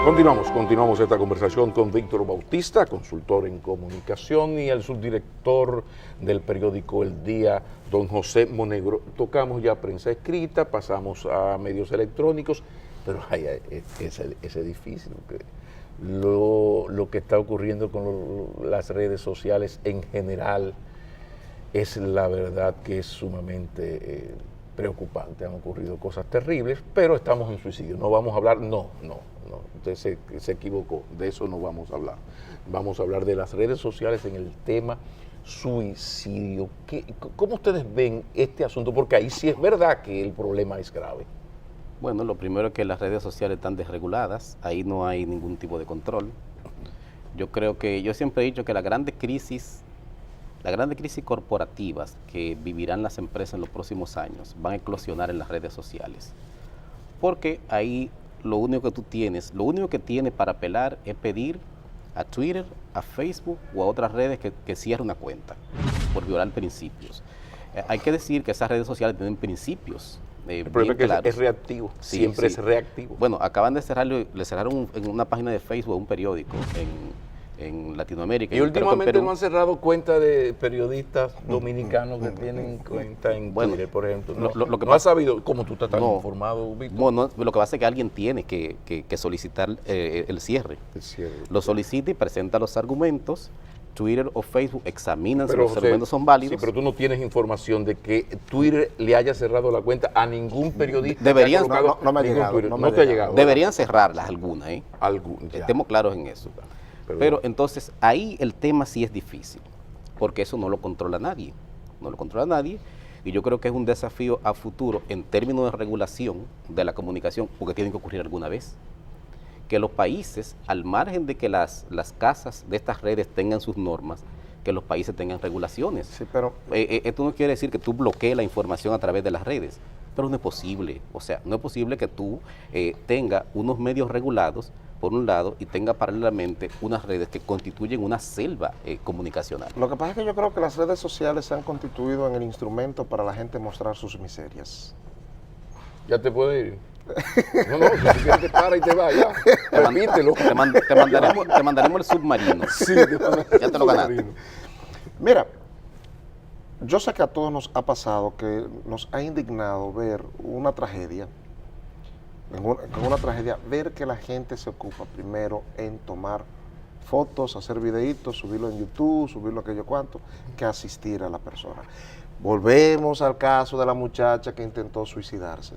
Continuamos esta conversación con Víctor Bautista, consultor en comunicación, y el subdirector del periódico El Día, don José Monegro. Tocamos ya prensa escrita, pasamos a medios electrónicos, pero es difícil. Lo que está ocurriendo con las redes sociales en general es la verdad que es sumamente preocupante. Han ocurrido cosas terribles, pero estamos en suicidio. No vamos a hablar, no, usted se equivocó, de eso no vamos a hablar. Vamos a hablar de las redes sociales en el tema suicidio. ¿Cómo ustedes ven este asunto? Porque ahí sí es verdad que el problema es grave. Bueno, lo primero es que las redes sociales están desreguladas, ahí no hay ningún tipo de control. Yo siempre he dicho que las grandes crisis corporativas que vivirán las empresas en los próximos años van a eclosionar en las redes sociales. Porque ahí lo único que tienes para apelar es pedir a Twitter, a Facebook o a otras redes que cierre una cuenta por violar principios. Hay que decir que esas redes sociales tienen principios. El problema es que es reactivo, sí, siempre sí. Es reactivo. Bueno, acaban de cerrarlo, le cerraron en una página de Facebook, un periódico en Latinoamérica. Y últimamente no han cerrado cuenta de periodistas dominicanos que tienen cuenta en Twitter, por ejemplo. Lo que no has sabido, como tú estás tan informado, Víctor. Bueno, lo que pasa es que alguien tiene que solicitar el cierre. Lo solicita y presenta los argumentos. Twitter o Facebook examinan si los argumentos son válidos. Sí, pero tú no tienes información de que Twitter le haya cerrado la cuenta a ningún periodista. Deberían, no me ha llegado. No te ha llegado. Deberían cerrarlas algunas, Ya. Estemos claros en eso. Pero entonces ahí el tema sí es difícil, porque eso no lo controla nadie. Y yo creo que es un desafío a futuro en términos de regulación de la comunicación, porque tiene que ocurrir alguna vez. Que los países, al margen de que las casas de estas redes tengan sus normas, que los países tengan regulaciones. Sí, pero esto no quiere decir que tú bloquees la información a través de las redes, pero no es posible. O sea, no es posible que tú tengas unos medios regulados, por un lado, y tenga paralelamente unas redes que constituyen una selva comunicacional. Lo que pasa es que yo creo que las redes sociales se han constituido en el instrumento para la gente mostrar sus miserias. Ya te puedes ir. No, si quieres te para y te va, ya. Repítelo. Te mandaremos el submarino. Sí, ya te lo ganaste. Mira, yo sé que a todos nos ha pasado que nos ha indignado ver una tragedia, ver que la gente se ocupa primero en tomar fotos, hacer videitos, subirlo en YouTube, subirlo aquello cuanto, que asistir a la persona. Volvemos al caso de la muchacha que intentó suicidarse.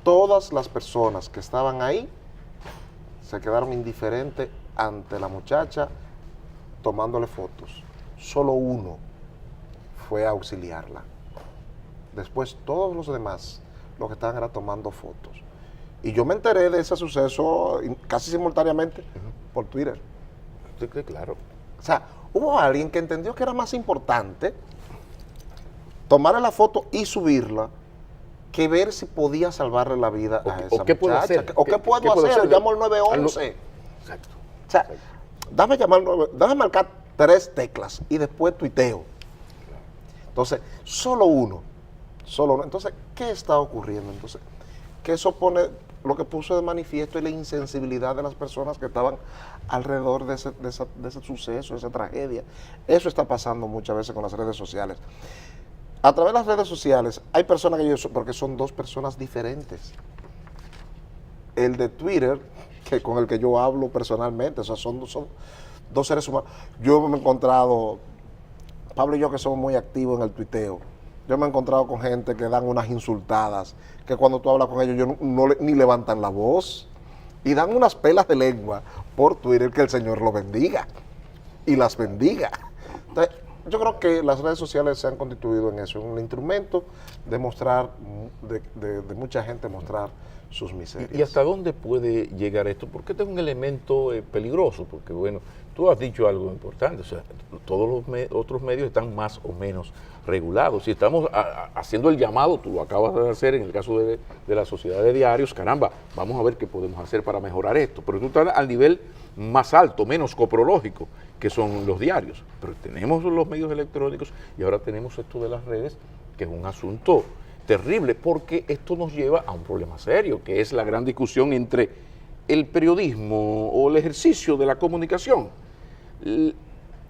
Todas las personas que estaban ahí se quedaron indiferentes ante la muchacha tomándole fotos. Solo uno fue a auxiliarla. Después todos los demás lo que estaban era tomando fotos. Y yo me enteré de ese suceso casi simultáneamente por Twitter. Sí, claro. O sea, hubo alguien que entendió que era más importante tomar la foto y subirla que ver si podía salvarle la vida a esa qué puedo muchacha. hacer. ¿O qué puedo hacer? Llamo al 911. Exacto. O sea, déjame marcar 3 teclas y después tuiteo. Entonces, solo uno. Entonces, ¿qué está ocurriendo? Entonces, que eso lo que puso de manifiesto es la insensibilidad de las personas que estaban alrededor de ese suceso, de esa tragedia. Eso está pasando muchas veces con las redes sociales. A través de las redes sociales hay personas porque son 2 personas diferentes. El de Twitter, con el que yo hablo personalmente, o sea, son 2 seres humanos. Yo me he encontrado, Pablo y yo que somos muy activos en el tuiteo, yo me he encontrado con gente que dan unas insultadas, que cuando tú hablas con ellos ni levantan la voz, y dan unas pelas de lengua por Twitter, que el Señor los bendiga, y las bendiga. Entonces, yo creo que las redes sociales se han constituido en eso, en un instrumento de mostrar, de mucha gente mostrar sus miserias. ¿Y hasta dónde puede llegar esto? Porque este es un elemento peligroso, porque bueno, tú has dicho algo importante, o sea, todos los otros medios están más o menos regulados. Si estamos haciendo el llamado, tú lo acabas de hacer en el caso de la Sociedad de Diarios, caramba, vamos a ver qué podemos hacer para mejorar esto, pero tú estás al nivel más alto, menos coprológico, que son los diarios, pero tenemos los medios electrónicos y ahora tenemos esto de las redes, que es un asunto terrible, porque esto nos lleva a un problema serio, que es la gran discusión entre el periodismo o el ejercicio de la comunicación.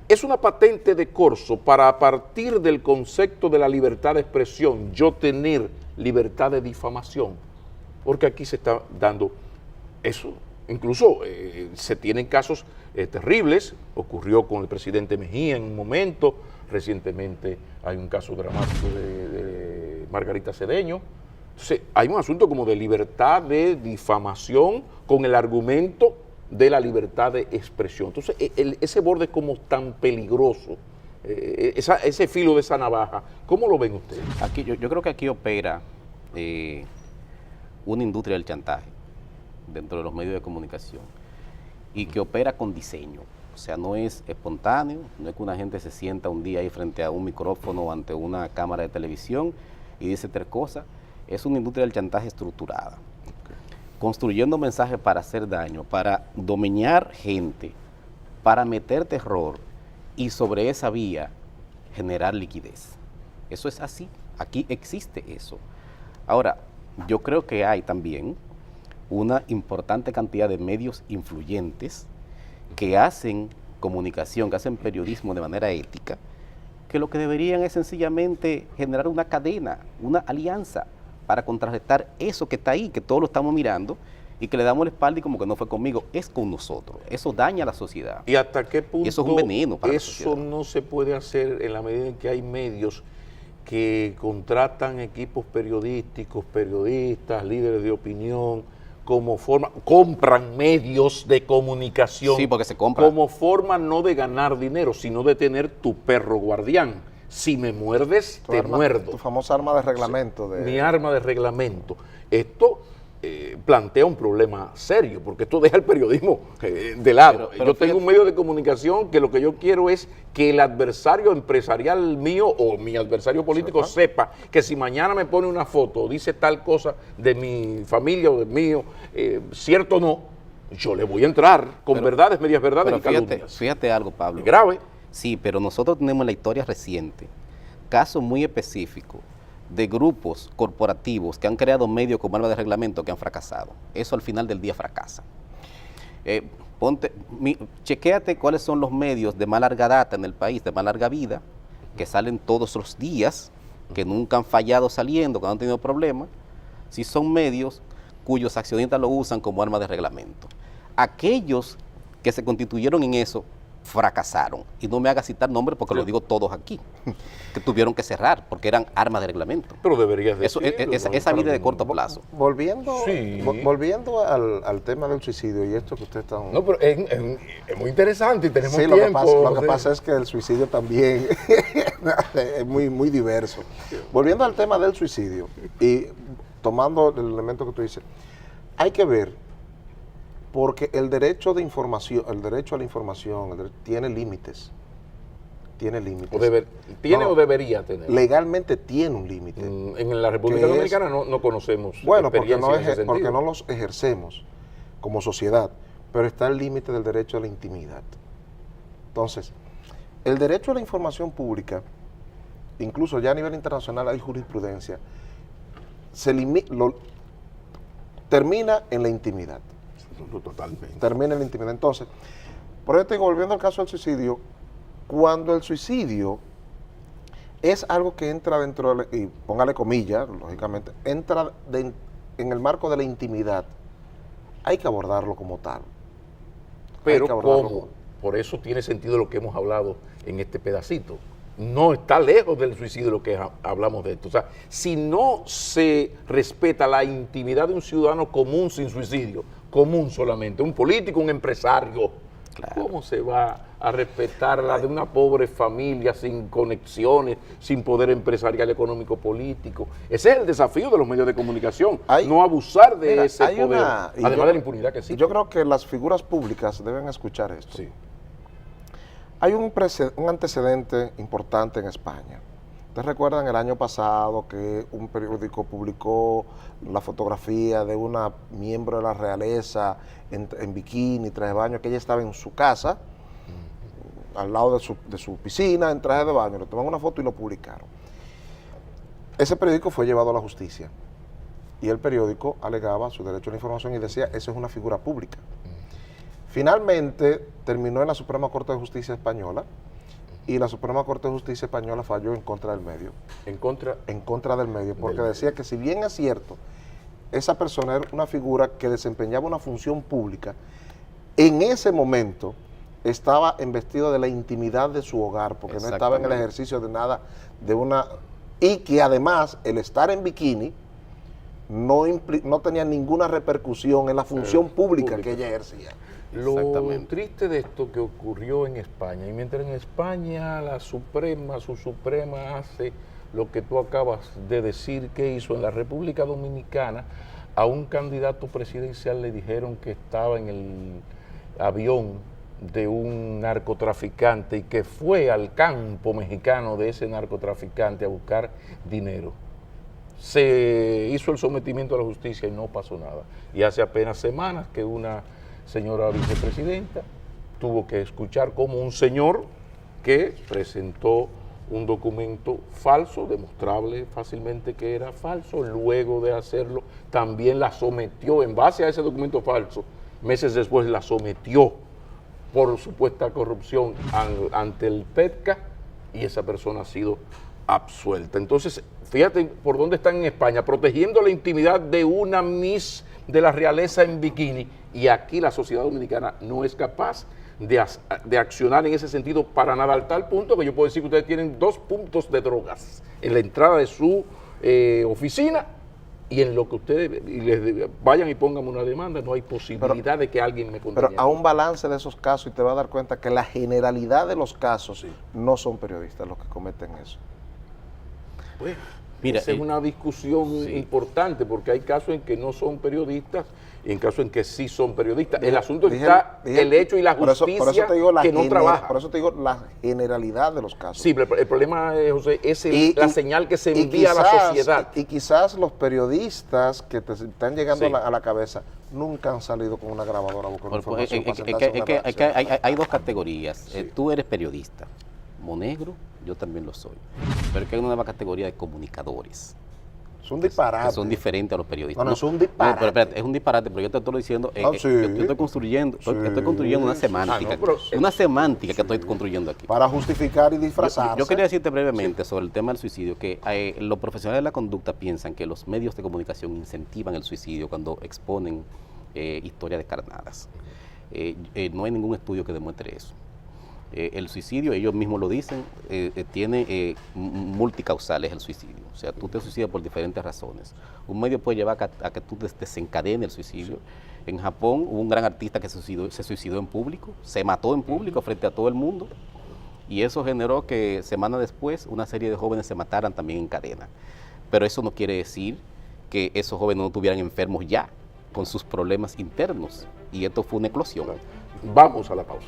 Es una patente de corso para, a partir del concepto de la libertad de expresión, yo tener libertad de difamación, porque aquí se está dando eso. Incluso se tienen casos terribles, ocurrió con el presidente Mejía en un momento, recientemente hay un caso dramático de Margarita Cedeño. Entonces, hay un asunto como de libertad de difamación con el argumento de la libertad de expresión. Entonces, ese borde es como tan peligroso, ese filo de esa navaja, ¿cómo lo ven ustedes? Aquí, yo creo que aquí opera una industria del chantaje dentro de los medios de comunicación y que opera con diseño. O sea, no es espontáneo, no es que una gente se sienta un día ahí frente a un micrófono o ante una cámara de televisión y dice tres cosas. Es una industria del chantaje estructurada, construyendo mensajes para hacer daño, para domeñar gente, para meter terror y sobre esa vía generar liquidez. Eso es así, aquí existe eso. Ahora, yo creo que hay también una importante cantidad de medios influyentes que hacen comunicación, que hacen periodismo de manera ética, que lo que deberían es sencillamente generar una cadena, una alianza para contrarrestar eso que está ahí, que todos lo estamos mirando y que le damos la espalda y como que no fue conmigo, es con nosotros. Eso daña a la sociedad. ¿Y hasta qué punto y eso es un veneno para la sociedad? Eso no se puede hacer en la medida en que hay medios que contratan equipos periodísticos, periodistas, líderes de opinión, como forma, compran medios de comunicación, sí, porque se compran, como forma no de ganar dinero, sino de tener tu perro guardián. Si me muerdes, te muerdo. Tu famosa arma de reglamento. Mi arma de reglamento. Esto plantea un problema serio, porque esto deja el periodismo de lado. Pero yo tengo un medio de comunicación que lo que yo quiero es que el adversario empresarial mío o mi adversario político sepa que si mañana me pone una foto o dice tal cosa de mi familia o de mío, cierto o no, yo le voy a entrar con verdades, medias verdades y calumnias. Fíjate algo, Pablo. Es grave. Sí, pero nosotros tenemos en la historia reciente casos muy específicos de grupos corporativos que han creado medios como arma de reglamento que han fracasado. Eso al final del día fracasa. Chequéate cuáles son los medios de más larga data en el país, de más larga vida, que salen todos los días, que nunca han fallado saliendo, que no han tenido problemas, si son medios cuyos accionistas lo usan como arma de reglamento. Aquellos que se constituyeron en eso fracasaron. Y no me haga citar nombres porque lo digo todos aquí, que tuvieron que cerrar porque eran armas de reglamento. Pero deberías decirlo. Esa vida de corto plazo. Volviendo al tema del suicidio y esto que usted está... No, pero es muy interesante y tenemos tiempo. Lo que pasa es que el suicidio también es muy diverso. Volviendo al tema del suicidio y tomando el elemento que tú dices, hay que ver, porque el derecho de información, el derecho a la información tiene límites. Tiene límites. ¿O debería tener? Legalmente tiene un límite. En la República Dominicana no conocemos. Bueno, porque no los ejercemos como sociedad, pero está el límite del derecho a la intimidad. Entonces, el derecho a la información pública, incluso ya a nivel internacional hay jurisprudencia, termina en la intimidad. Totalmente. Termina en la intimidad. Entonces, por eso digo, volviendo al caso del suicidio, cuando el suicidio es algo que entra dentro, y póngale comillas, lógicamente, entra en el marco de la intimidad, hay que abordarlo como tal. Pero ¿cómo? Por eso tiene sentido lo que hemos hablado en este pedacito. No está lejos del suicidio lo que hablamos de esto. O sea, si no se respeta la intimidad de un ciudadano común sin suicidio, común solamente, un político, un empresario, claro, ¿cómo se va a respetar la de una pobre familia sin conexiones, sin poder empresarial, económico, político? Ese es el desafío de los medios de comunicación, no abusar de ese poder, además de la impunidad que existe. Yo creo que las figuras públicas deben escuchar esto. Sí. Hay un antecedente importante en España. ¿Ustedes recuerdan el año pasado que un periódico publicó la fotografía de una miembro de la realeza en bikini, traje de baño, que ella estaba en su casa, al lado de su piscina, en traje de baño? Le tomaron una foto y lo publicaron. ese periódico fue llevado a la justicia y el periódico alegaba su derecho a la información y decía, eso es una figura pública. Finalmente terminó en la Suprema Corte de Justicia Española y la Suprema Corte de Justicia Española falló en contra del medio. En contra Del medio, porque del decía que si bien es cierto, esa persona era una figura que desempeñaba una función pública, en ese momento estaba investido de la intimidad de su hogar, porque no estaba en el ejercicio de nada, y que además el estar en bikini no tenía ninguna repercusión en la función pública que ella ejercía. Lo triste de esto que ocurrió en España, y mientras en España su Suprema hace lo que tú acabas de decir que hizo, en la República Dominicana a un candidato presidencial le dijeron que estaba en el avión de un narcotraficante y que fue al campo mexicano de ese narcotraficante a buscar dinero. Se hizo el sometimiento a la justicia y no pasó nada. Y hace apenas semanas que una señora vicepresidenta tuvo que escuchar como un señor que presentó un documento falso, demostrable fácilmente que era falso, luego de hacerlo también la sometió, en base a ese documento falso, meses después la sometió por supuesta corrupción ante el PETCA y esa persona ha sido absuelta. Entonces, fíjate por dónde están en España, protegiendo la intimidad de una Miss de la realeza en bikini, y aquí la sociedad dominicana no es capaz de accionar en ese sentido para nada, al tal punto que yo puedo decir que ustedes tienen 2 puntos de drogas en la entrada de su oficina, y en lo que ustedes les vayan y pongan una demanda, no hay posibilidad de que alguien me condene. Pero a un balance de esos casos, y te vas a dar cuenta que la generalidad de los casos no son periodistas los que cometen eso. Bueno, mira, esa es una discusión importante, porque hay casos en que no son periodistas y en casos en que sí son periodistas. El asunto está el hecho y la justicia por eso te digo que no trabaja. Por eso te digo la generalidad de los casos. Sí, pero el problema, José, es la señal que se envía a la sociedad. Y quizás los periodistas que te están llegando a la cabeza nunca han salido con una grabadora buscando información. Hay 2 categorías. Tú eres periodista, Monegro, yo también lo soy. Pero que hay una nueva categoría de comunicadores. Es un disparate. Que son diferentes a los periodistas. No, es un disparate. Pero espérate, es un disparate, pero yo te estoy diciendo, yo estoy construyendo una semántica. Una semántica que estoy construyendo aquí. Para justificar y disfrazarse. Yo quería decirte brevemente sobre el tema del suicidio, que los profesionales de la conducta piensan que los medios de comunicación incentivan el suicidio cuando exponen historias descarnadas. No hay ningún estudio que demuestre eso. El suicidio, ellos mismos lo dicen, tiene multicausales el suicidio. O sea, tú te suicidas por diferentes razones. Un medio puede llevar a que tú desencadenes el suicidio. En Japón hubo un gran artista que se suicidó en público, se mató en público frente a todo el mundo, y eso generó que semanas después una serie de jóvenes se mataran también en cadena. Pero eso no quiere decir que esos jóvenes no estuvieran enfermos ya, con sus problemas internos, y esto fue una eclosión. Vamos a la pausa.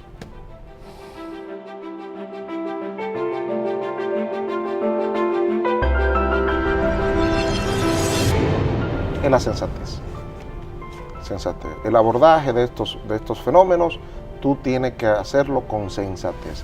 Es la sensatez. El abordaje de estos fenómenos, tú tienes que hacerlo con sensatez.